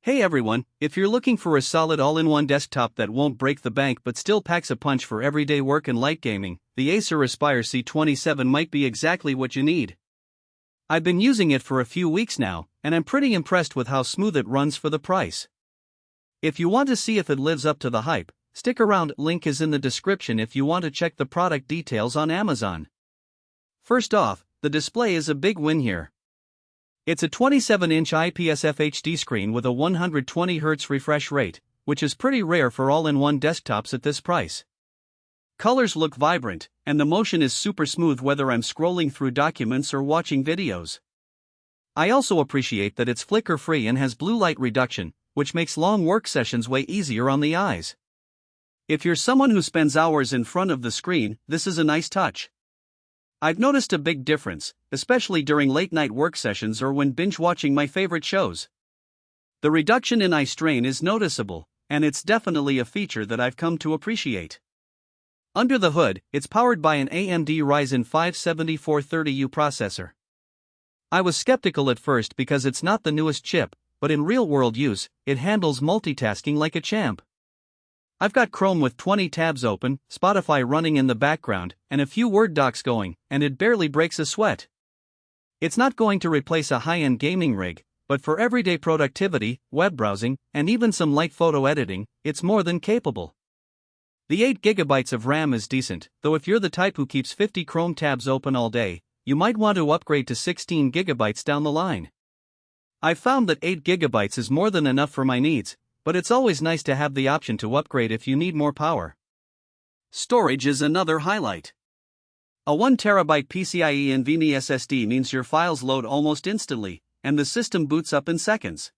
Hey everyone, if you're looking for a solid all-in-one desktop that won't break the bank but still packs a punch for everyday work and light gaming, the Acer Aspire C27 might be exactly what you need. I've been using it for a few weeks now, and I'm pretty impressed with how smooth it runs for the price. If you want to see if it lives up to the hype, stick around, link is in the description if you want to check the product details on Amazon. First off, the display is a big win here. It's a 27-inch IPS FHD screen with a 120Hz refresh rate, which is pretty rare for all-in-one desktops at this price. Colors look vibrant, and the motion is super smooth whether I'm scrolling through documents or watching videos. I also appreciate that it's flicker-free and has blue light reduction, which makes long work sessions way easier on the eyes. If you're someone who spends hours in front of the screen, this is a nice touch. I've noticed a big difference, especially during late-night work sessions or when binge-watching my favorite shows. The reduction in eye strain is noticeable, and it's definitely a feature that I've come to appreciate. Under the hood, it's powered by an AMD Ryzen 5 7430U processor. I was skeptical at first because it's not the newest chip, but in real-world use, it handles multitasking like a champ. I've got Chrome with 20 tabs open, Spotify running in the background, and a few Word docs going, and it barely breaks a sweat. It's not going to replace a high-end gaming rig, but for everyday productivity, web browsing, and even some light photo editing, it's more than capable. The 8GB of RAM is decent, though if you're the type who keeps 50 Chrome tabs open all day, you might want to upgrade to 16GB down the line. I've found that 8GB is more than enough for my needs, but it's always nice to have the option to upgrade if you need more power. Storage is another highlight. A 1TB PCIe NVMe SSD means your files load almost instantly, and the system boots up in seconds.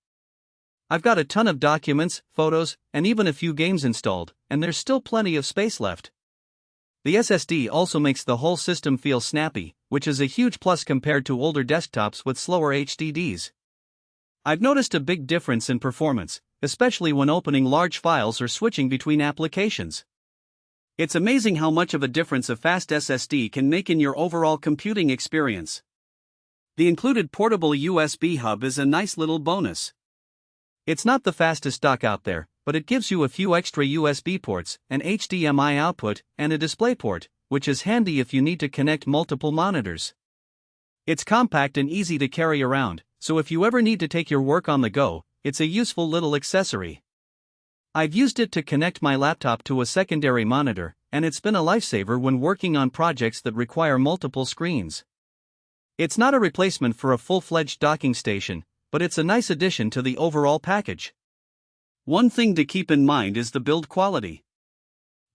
I've got a ton of documents, photos, and even a few games installed, and there's still plenty of space left. The SSD also makes the whole system feel snappy, which is a huge plus compared to older desktops with slower HDDs. I've noticed a big difference in performance, especially when opening large files or switching between applications. It's amazing how much of a difference a fast SSD can make in your overall computing experience. The included portable USB hub is a nice little bonus. It's not the fastest dock out there, but it gives you a few extra USB ports, an HDMI output, and a DisplayPort, which is handy if you need to connect multiple monitors. It's compact and easy to carry around, so if you ever need to take your work on the go, it's a useful little accessory. I've used it to connect my laptop to a secondary monitor, and it's been a lifesaver when working on projects that require multiple screens. It's not a replacement for a full-fledged docking station, but it's a nice addition to the overall package. One thing to keep in mind is the build quality.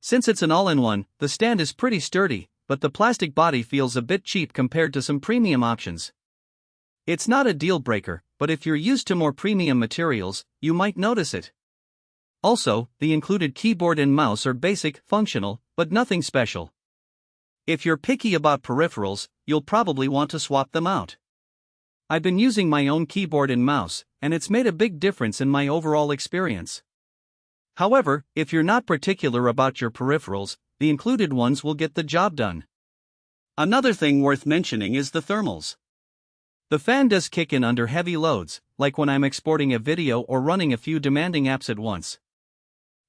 Since it's an all-in-one, the stand is pretty sturdy, but the plastic body feels a bit cheap compared to some premium options. It's not a deal-breaker, but if you're used to more premium materials, you might notice it. Also, the included keyboard and mouse are basic, functional, but nothing special. If you're picky about peripherals, you'll probably want to swap them out. I've been using my own keyboard and mouse, and it's made a big difference in my overall experience. However, if you're not particular about your peripherals, the included ones will get the job done. Another thing worth mentioning is the thermals. The fan does kick in under heavy loads, like when I'm exporting a video or running a few demanding apps at once.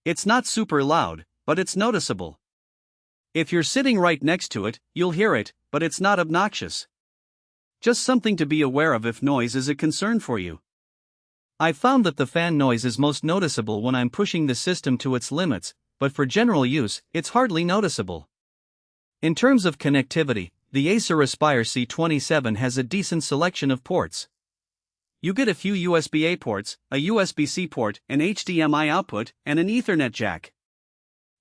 It's not super loud, but it's noticeable. If you're sitting right next to it, you'll hear it, but it's not obnoxious. Just something to be aware of if noise is a concern for you. I've found that the fan noise is most noticeable when I'm pushing the system to its limits, but for general use, it's hardly noticeable. In terms of connectivity, the Acer Aspire C27 has a decent selection of ports. You get a few USB-A ports, a USB-C port, an HDMI output, and an Ethernet jack.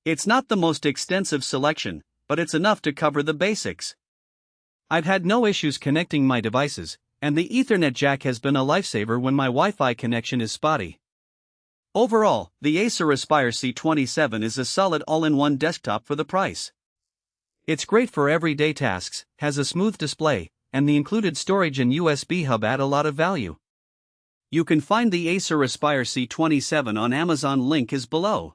It's not the most extensive selection, but it's enough to cover the basics. I've had no issues connecting my devices, and the Ethernet jack has been a lifesaver when my Wi-Fi connection is spotty. Overall, the Acer Aspire C27 is a solid all-in-one desktop for the price. It's great for everyday tasks, has a smooth display, and the included storage and USB hub add a lot of value. You can find the Acer Aspire C27 on Amazon, link is below.